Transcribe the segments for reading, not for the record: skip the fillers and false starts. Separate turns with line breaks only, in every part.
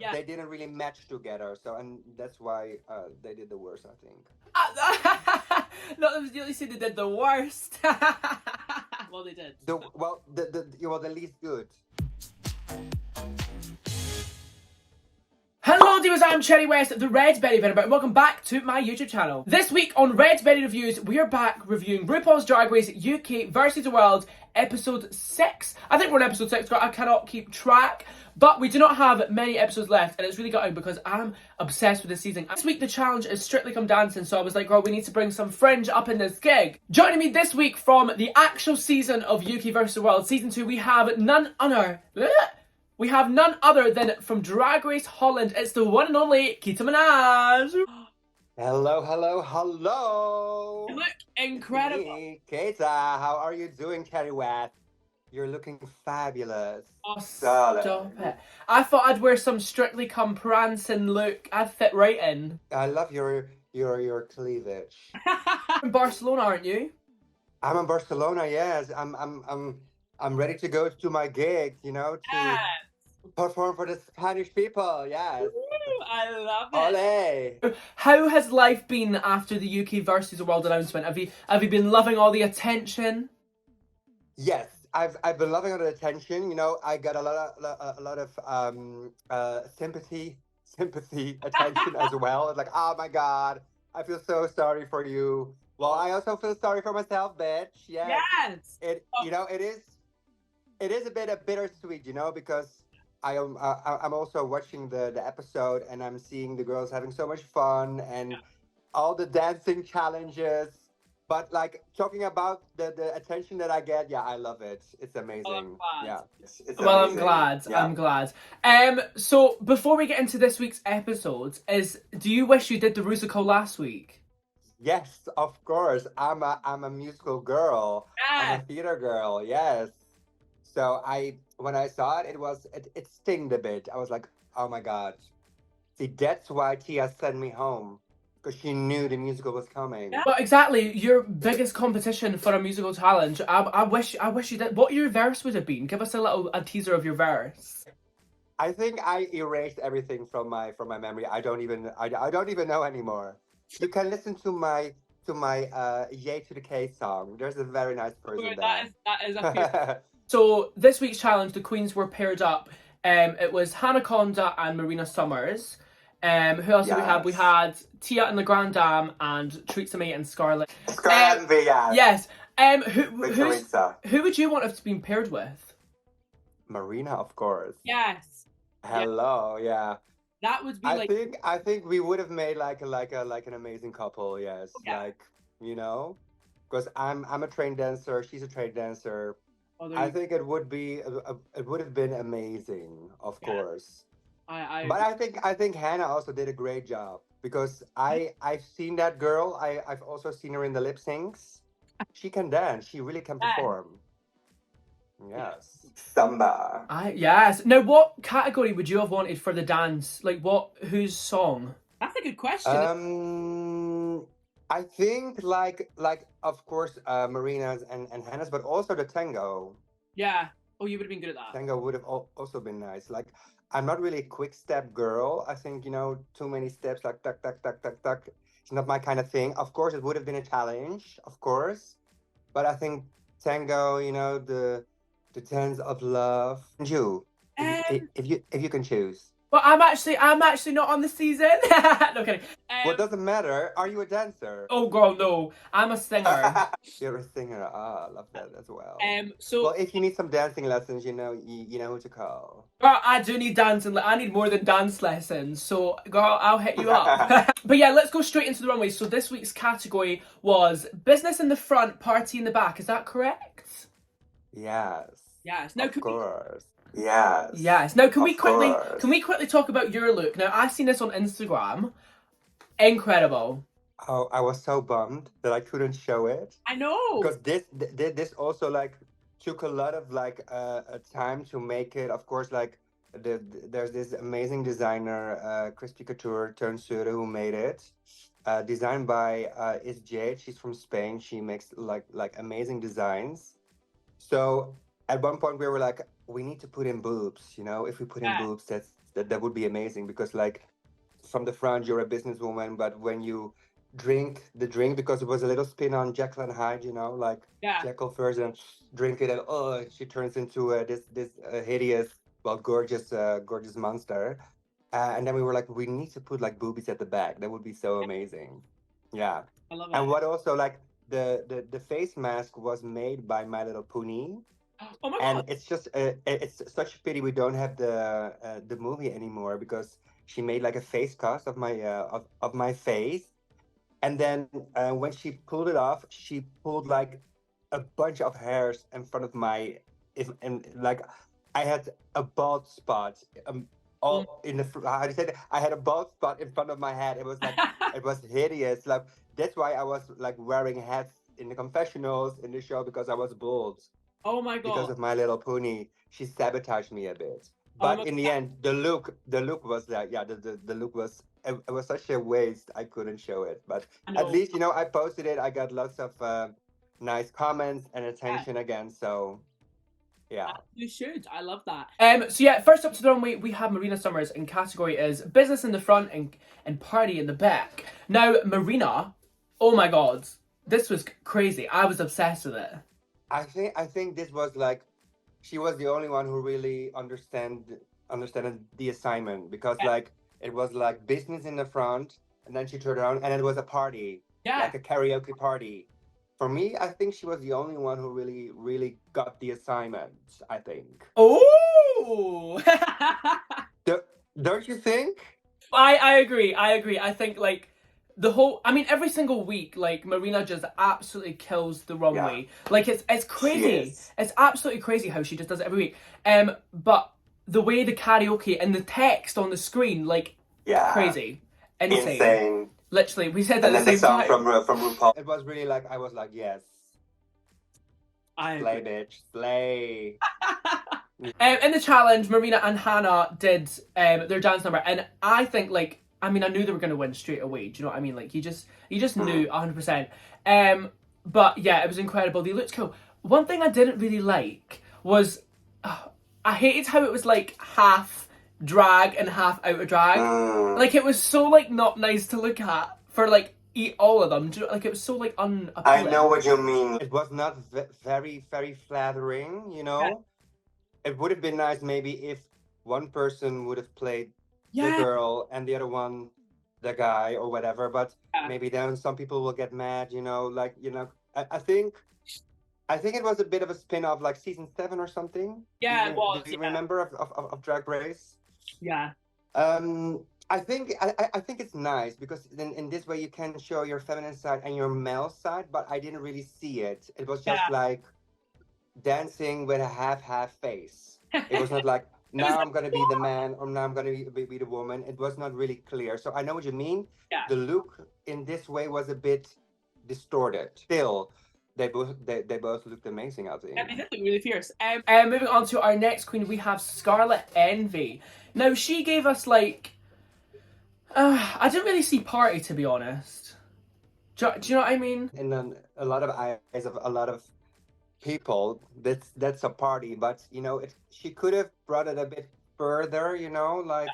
Yeah.
they didn't really match together. So, and that's why they did the worst, I think.
No, you said they did the worst. Well, they did.
The least good.
Hello divas, I'm Cherry West, the Red Berry Venom, and welcome back to my YouTube channel. This week on Red Berry Reviews, we are back reviewing RuPaul's Drag Race UK versus the World, episode 6. I think we're on episode 6, I cannot keep track. But we do not have many episodes left, and it's really gutting because I'm obsessed with this season. This week the challenge is Strictly Come Dancing, so I was like, girl, we need to bring some fringe up in this gig. Joining me this week from the actual season of UK versus the World, season 2, we have none other than from Drag Race Holland. It's the one and only Keta Minaj.
Hello, hello, hello.
You look incredible.
Me, Keta, how are you doing, Cherry West? You're looking fabulous.
Oh, stop it. I thought I'd wear some Strictly Come Prancing look. I'd fit right in.
I love your cleavage.
You're in Barcelona, aren't you?
I'm in Barcelona, yes. I'm ready to go to my gig, to perform for the Spanish people, yes.
Ooh, I love it.
Ole.
How has life been after the UK versus the World announcement? Have you been loving all the attention?
Yes, I've been loving all the attention. I got a lot of sympathy attention as well. It's like, oh my God, I feel so sorry for you. Well, I also feel sorry for myself, bitch. Yes. It is a bit of bittersweet, because I'm also watching the episode, and I'm seeing the girls having so much fun and all the dancing challenges. But like talking about the attention that I get, yeah, I love it. It's amazing. Yeah, it's
well,
amazing.
I'm glad. So before we get into this week's episode, do you wish you did the musical last week?
Yes, of course. I'm a musical girl. I'm a theater girl. Yes. So when I saw it, it stinged a bit. I was like, oh my God. See, that's why Tia sent me home. Because she knew the musical was coming.
But exactly, your biggest competition for a musical challenge. I wish you did. What your verse would have been? Give us a teaser of your verse.
I think I erased everything from my memory. I don't even know anymore. You can listen to my Yay to the K song. There's a very nice version there.
That is a So this week's challenge, the queens were paired up. It was Hanaconda and Marina Summers. Who else did we have? We had Tia and the Grand Dame and Teresa May and Scarlett. Yes. Who would you want to have been paired with?
Marina, of course.
Yes.
Hello, yeah.
That would be
I think we would have made like an amazing couple, yes. Yeah. Because I'm a trained dancer, she's a trained dancer. I think it would have been amazing, of course. But I think Hannah also did a great job because I've seen that girl. I've also seen her in the lip syncs. She can dance. She really can perform. Yes. Samba.
Yes. Now, what category would you have wanted for the dance? Like, whose song? That's a good question.
I think like of course Marina's and Hannah's, but also the tango.
Yeah. Oh, you would have been good at that.
Tango would have also been nice. Like, I'm not really a quick step girl. I think, too many steps, like tuck, tuck, tuck, tuck, tuck. It's not my kind of thing. Of course, it would have been a challenge, of course. But I think tango, the dance of love. And you, if you can choose.
Well, I'm actually not on the season. No kidding.
Well, it doesn't matter. Are you a dancer?
Oh, girl, no. I'm a singer.
You're a singer. Ah, I love that as well.
Well,
if you need some dancing lessons, you know who to call.
Girl, I do need dancing. I need more than dance lessons. So, girl, I'll hit you up. But yeah, let's go straight into the runway. So this week's category was business in the front, party in the back. Is that correct?
Yes.
Yes. Now,
of course. Yes.
Yes. Now, can we quickly talk about your look? Now, I seen this on Instagram. Incredible.
Oh, I was so bummed that I couldn't show it.
I know.
Because this also like took a lot of like time to make it. Of course, like there's this amazing designer, Crispy Couture Turnsuda, who made it. Designed by Is Jade. She's from Spain. She makes like amazing designs. So at one point we were like, we need to put in boobs. If we put in boobs, That would be amazing because like from the front you're a businesswoman, but when you drink the drink, because it was a little spin on Jekyll and Hyde, you know, like
Yeah.
Jekyll first and drink it, and oh, she turns into this hideous, well, gorgeous monster. And then we were like, we need to put like boobies at the back. That would be so amazing. Yeah.
I love
And
it.
what also like the face mask was made by My Little Pony,
Oh my
and
god.
it's such a pity we don't have the movie anymore, because she made like a face cast of my face, and then when she pulled it off, she pulled like a bunch of hairs in front of my, if and like I had a bald spot, all in the how do you say that? I had a bald spot in front of my head. It was like it was hideous. Like that's why I was like wearing hats in the confessionals in the show, because I was bald.
Oh my
Because
god.
of My Little Pony, she sabotaged me a bit.
Oh
But
my
in the end, the look was like, yeah, the look was, it was such a waste. I couldn't show it, but
I
at
know.
least, you know, I posted it. I got lots of nice comments and
Yeah.
attention again. So yeah.
You should. I love that. So yeah, first up to the runway, we have Marina Summers, and category is business in the front and party in the back. Now, Marina, oh my god, this was crazy. I was obsessed with it.
I think this was like, she was the only one who really understood the assignment, because
Yeah.
like it was like business in the front, and then she turned around and it was a party,
Yeah.
like a karaoke party. For me, I think she was the only one who really got the assignment. I think.
Oh.
Don't you think?
I agree. I agree. I think like the whole, I mean, every single week, like Marina just absolutely kills the runway. Like it's crazy. It's absolutely crazy how she just does it every week. But the way the karaoke and the text on the screen, like crazy, insane. Literally, we said that
And
at
then
the
the
same
song
time.
from RuPaul. It was really like, I was like, yes,
I
slay, bitch, slay.
In the challenge, Marina and Hannah did their dance number, and I think like, I mean, I knew they were going to win straight away. Do you know what I mean? Like you just knew 100%. But yeah, it was incredible. They looked cool. One thing I didn't really like was I hated how it was like half drag and half out of drag. Like it was so like not nice to look at for like eat all of them. Do you know, like it was so like unappealing.
I know what you mean. It was not very flattering, you know.
Yeah.
It would have been nice maybe if one person would have played the
Yeah.
girl and the other one the guy or whatever, but
Yeah.
maybe then some people will get mad, you know, like, you know, I think it was a bit of a spin-off, like season 7 or something.
Yeah,
Do
it was.
you remember of Drag Race?
Yeah.
I think it's nice because in this way you can show your feminine side and your male side, but I didn't really see it. It was just like dancing with a half face. It was not like, now I'm gonna be the man or now I'm gonna be the woman. It was not really clear. So I know what you mean.
Yeah.
The look in this way was a bit distorted. Still, they both looked amazing, I think.
Yeah, they did look really fierce. Moving on to our next queen, we have Scarlet Envy. Now she gave us like, I didn't really see party, to be honest. Do you know what I mean?
In a lot of eyes of a lot of people, that's a party, but you know, she could have brought it a bit further, you know, like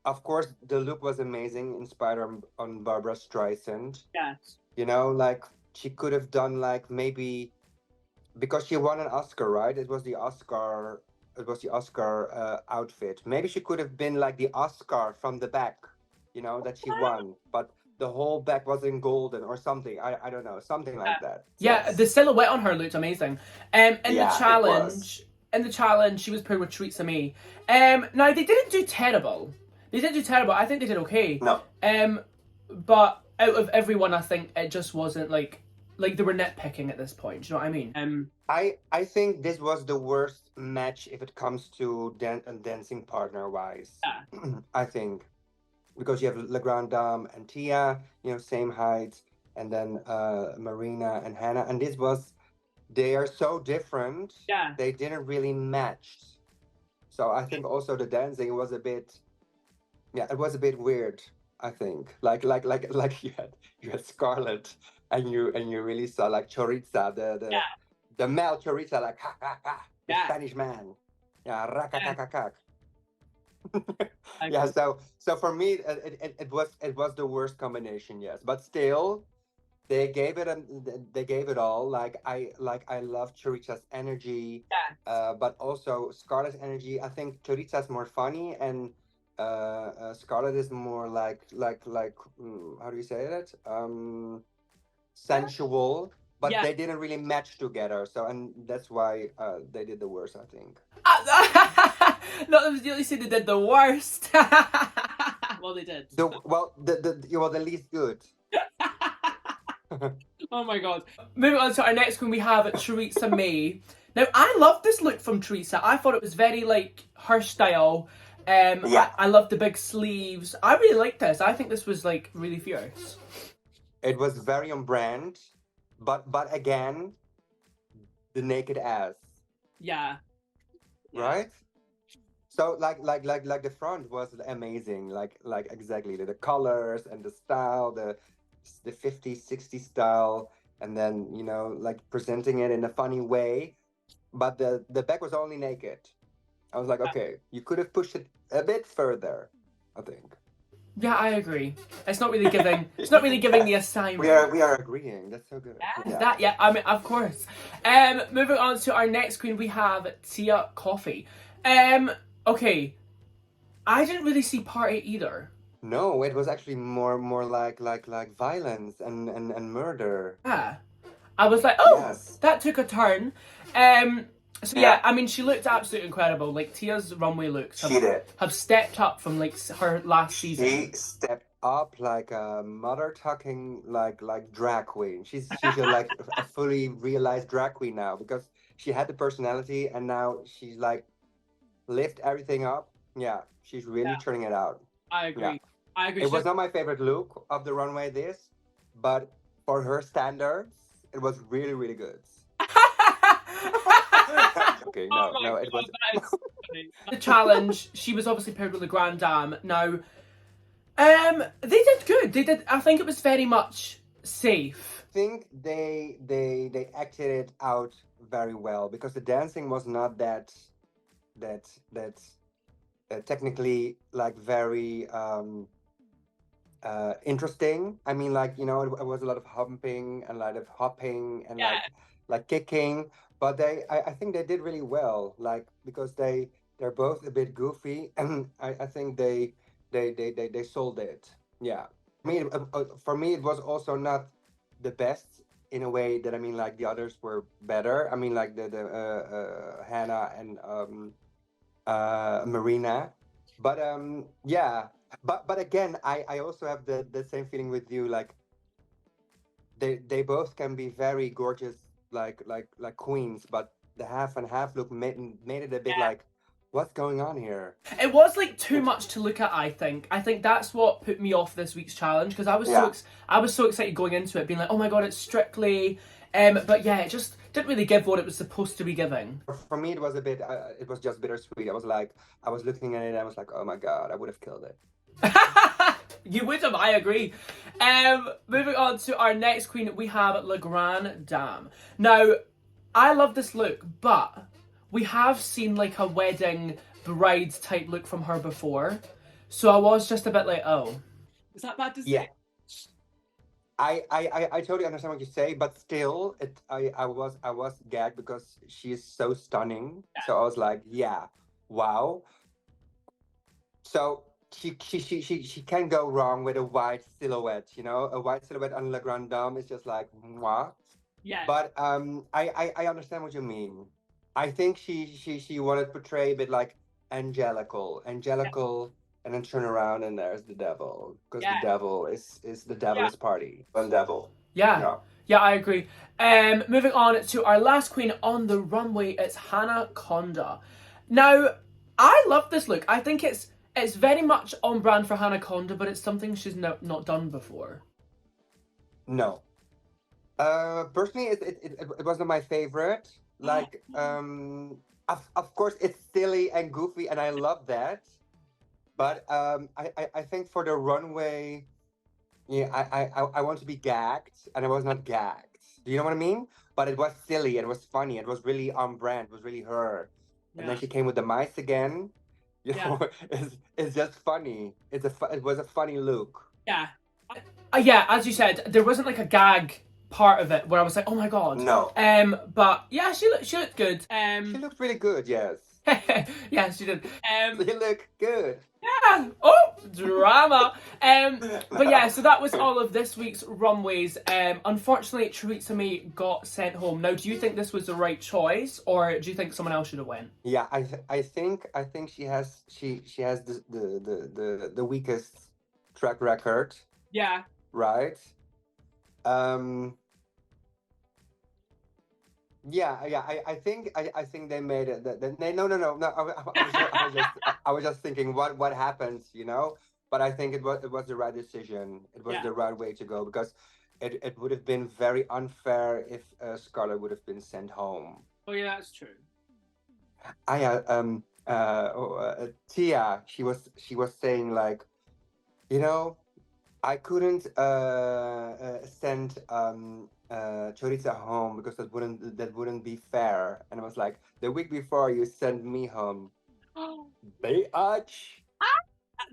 of course the look was amazing, inspired on Barbara Streisand.
Yes.
You know, like she could have done like maybe, because she won an Oscar, right? It was the Oscar outfit. Maybe she could have been like the Oscar from the back, you know, that she won, but the whole back was in golden or something. I don't know, something like that.
Yeah,
Yes.
the silhouette on her looked amazing. In
Yeah,
the
it
challenge, she was paired with Teresa May. Now they didn't do terrible. They didn't do terrible. I think they did okay.
No.
But out of everyone, I think it just wasn't like they were nitpicking at this point. Do you know what I mean?
I think this was the worst match if it comes to dancing partner wise.
Yeah.
I think, because you have La Grande Dame and Tia, you know, same height, and then Marina and Hannah, and they are so different.
Yeah.
They didn't really match. So I think also the dancing was a bit, it was a bit weird. I think like you had Scarlett, and you really saw like Choriza, the male Choriza, like ha ha ha, the Spanish man, yeah, rakakakakak. Yeah, so for me, it was the worst combination, yes. But still, they gave it they gave it all. Like I love Choriza's energy, but also Scarlett's energy. I think Choriza's more funny, and Scarlett is more how do you say that? Sensual. But
Yeah.
they didn't really match together. So and that's why they did the worst, I think.
Not that you said they did the worst.
Well, they did.
The least good.
Oh my god.
Moving on to our next one, we have Teresa May. Now, I love this look from Teresa. I thought it was very like her style.
Yeah.
I love the big sleeves. I really like this. I think this was like really fierce.
It was very on brand, but again, the naked ass,
Yeah.
right? So like the front was amazing, like exactly the colors and the style, the 50s, 60s style, and then like presenting it in a funny way. But the back was only naked. I was like, okay, you could have pushed it a bit further, I think.
Yeah, I agree. It's not really giving. It's not really giving the assignment.
We are agreeing. That's so good.
Is that? Yeah, I mean, of course. Moving on to our next queen, we have Tia Coffee. Okay, I didn't really see part 8 either.
No, it was actually more like violence and murder.
Yeah, I was like, oh,
Yes.
that took a turn. So yeah, I mean, she looked absolutely incredible. Like Tia's runway looks
She did.
have stepped up from like her last season.
She stepped up like a mother talking like drag queen. She's like a fully realized drag queen now because she had the personality and now she's like lift everything up. Yeah, she's really turning it out.
I agree.
Yeah.
I agree.
It was not my favorite look of the runway but for her standards, it was really, really good. Okay,
Oh
no,
my
it
God,
was
that is so funny.
The challenge, she was obviously paired with the Grand Dame. Now, they did good. They did. I think it was very much safe.
I think they acted it out very well because the dancing was not that technically like very interesting. I mean, like it was a lot of humping and a lot of hopping and
Yeah.
like kicking, but I think they did really well. Like because they're both a bit goofy, and I think they sold it. Yeah, for me it was also not the best in a way that I mean like the others were better. I mean like the Hannah and Marina, but yeah. But again, I also have the same feeling with you. Like they both can be very gorgeous, like queens. But the half and half look made it a bit like, what's going on here?
It was like too much to look at. I think. I think that's what put me off this week's challenge because I was I was so excited going into it, being like, oh my god, it's Strictly. But yeah, it just didn't really give what it was supposed to be giving.
For me, it was a bit. It was just bittersweet. I was looking at it. And I was like, oh my god, I would have killed it.
You would have, I agree. Moving on to our next queen, we have Le Grand Dame. Now, I love this look, but we have seen like a wedding bride type look from her before. So I was just a bit like, oh.
Is that bad to say?
Yeah. I totally understand what you say, but still, I was gagged because she is so stunning.
Yeah.
So I was like, yeah, wow. So she can't go wrong with a white silhouette. A white silhouette on Le Grand Dame is just like mwah.
Yeah.
But I understand what you mean. I think she wanted to portray a bit like angelical, and then turn around and there's the devil because the devil is the devil's party. One devil.
Yeah. Yeah, I agree. Moving on to our last queen on the runway, it's Hannah Conda. Now, I love this look. I think it's very much on brand for Hannah Conda, but it's something she's not done before.
No. Personally, it wasn't my favorite. Like, of course, it's silly and goofy, and I love that. But I think for the runway, yeah, I want to be gagged, and I was not gagged. Do you know what I mean? But it was silly, it was funny, it was really on brand, it was really her. And then she came with the mice again, You
Yeah.
know, it's just funny. It was a funny look.
Yeah.
Yeah, as you said, there wasn't like a gag part of it where I was like, oh my god.
No.
But yeah, she looked good.
She looked really good, yes.
Yeah, she did.
She looked good.
Yeah. Oh, drama. But yeah, so that was all of this week's runways. Unfortunately, Theresa May got sent home. Now, do you think this was the right choice, or do you think someone else should have went?
Yeah, I think she has the weakest track record,
Yeah.
right? Yeah. I think they made it. No. I was just thinking what happens, you know. But I think it was the right decision. It was
Yeah.
the right way to go because it would have been very unfair if Scarlett would have been sent home.
Oh yeah, that's true.
Tia, she was saying like, you know, I couldn't send Choriza home because that wouldn't be fair. And I was like, the week before you sent me home, bitch.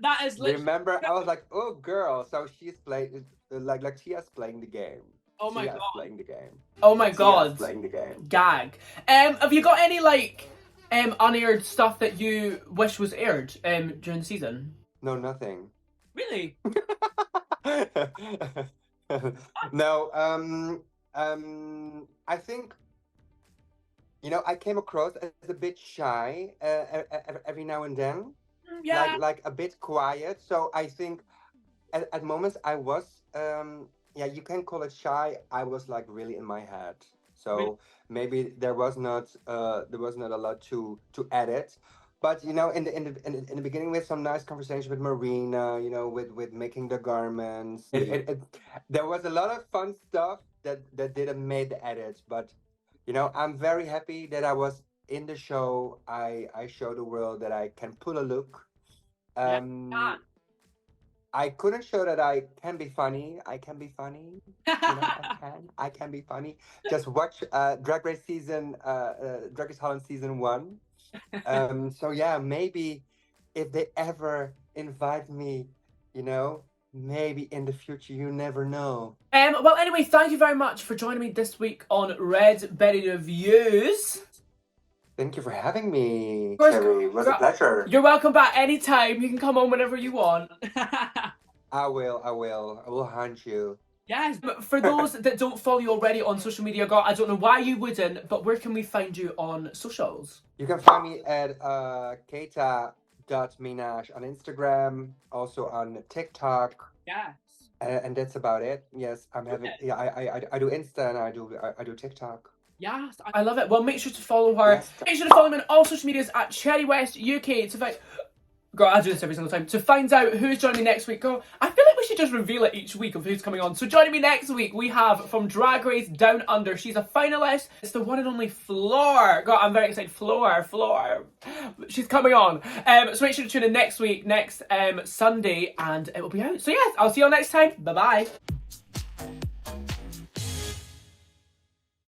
That is literally.
Remember, I was like, oh girl, so she's playing like Tia's playing the game.
Oh my
Tia's
god.
playing the game.
Oh my
Tia's
god.
playing the game.
Gag. Have you got any like unaired stuff that you wish was aired during the season?
No, nothing.
Really?
No, I think, you know, I came across as a bit shy every now and then,
Yeah.
like a bit quiet. So I think at moments I was, yeah, you can call it shy. I was like really in my head. So maybe there was not a lot to edit. But you know, in the beginning, we had some nice conversation with Marina. You know, with making the garments. There was a lot of fun stuff that didn't make the edits. But you know, I'm very happy that I was in the show. I show the world that I can pull a look.
Yeah.
I couldn't show that I can be funny. I can be funny. You know, I can be funny. Just watch Drag Race Holland season 1. So yeah, maybe if they ever invite me, you know, maybe in the future, you never know.
Well, anyway, thank you very much for joining me this week on Red Berry Reviews.
Thank you for having me,
course,
Cherry. It was a pleasure.
You're welcome back anytime. You can come on whenever you want.
I will hunt you.
Yes.
For those that don't follow you already on social media, girl, I don't know why you wouldn't, but where can we find you on socials?
You can find me at Keta.Minaj on Instagram, also on TikTok.
Yes.
And that's about it. Yes, I'm having. Yeah, I do Insta and I do TikTok.
Yes.
I love it. Well, make sure to follow her.
Yes.
Make sure to follow me on all social medias at Cherry West UK to find. Girl, I do this every single time. To find out who's joining me next week, girl, I feel like we should just reveal it each week of who's coming on. So joining me next week, we have from Drag Race Down Under. She's a finalist. It's the one and only Floor. God, I'm very excited. Floor. She's coming on. So make sure to tune in next week, next Sunday, and it will be out. So yes, I'll see you all next time. Bye-bye.